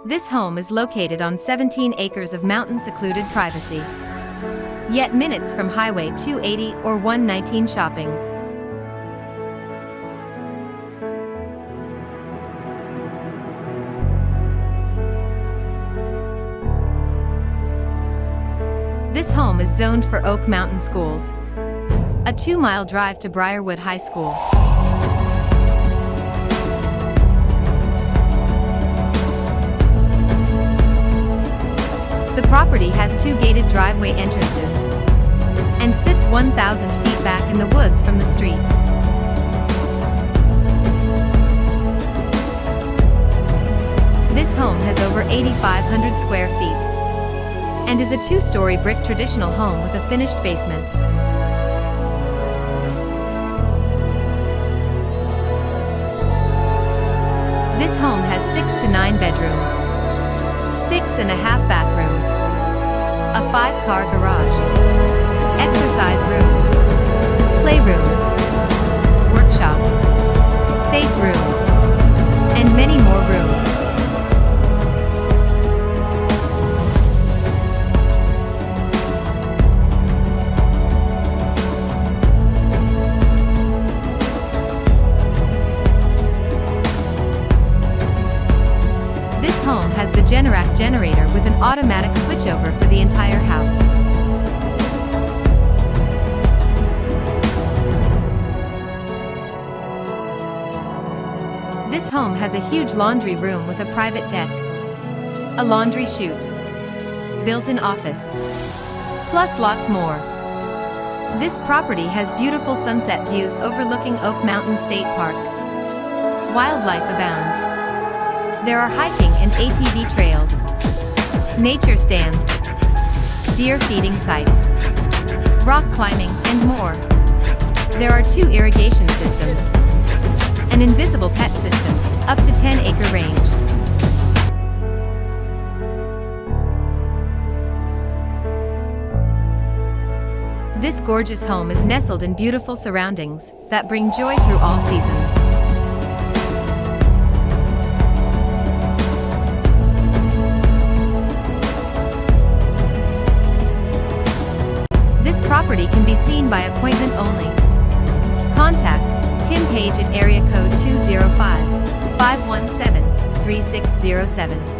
This home is located on 17 acres of mountain secluded privacy, yet minutes from Highway 280 or 119 shopping. This home is zoned for Oak Mountain Schools, a 2-mile drive to Briarwood High School. The property has 2 gated driveway entrances and sits 1,000 feet back in the woods from the street. This home has over 8,500 square feet and is a 2-story brick traditional home with a finished basement. This home has 6 to 9 bedrooms, 6.5 bathrooms, a 5-car garage, exercise room, playrooms, workshop, safe room, and many more rooms. This home has the Generac generator with an automatic switchover for the entire house. This home has a huge laundry room with a private deck, a laundry chute, built-in office, plus lots more. This property has beautiful sunset views overlooking Oak Mountain State Park. Wildlife abounds. There are hiking and ATV trails, nature stands, deer feeding sites, rock climbing, and more. There are 2 irrigation systems, an invisible pet system, up to 10-acre range. This gorgeous home is nestled in beautiful surroundings that bring joy through all seasons. This property can be seen by appointment only. Contact Tim Page at area code 205-517-3607.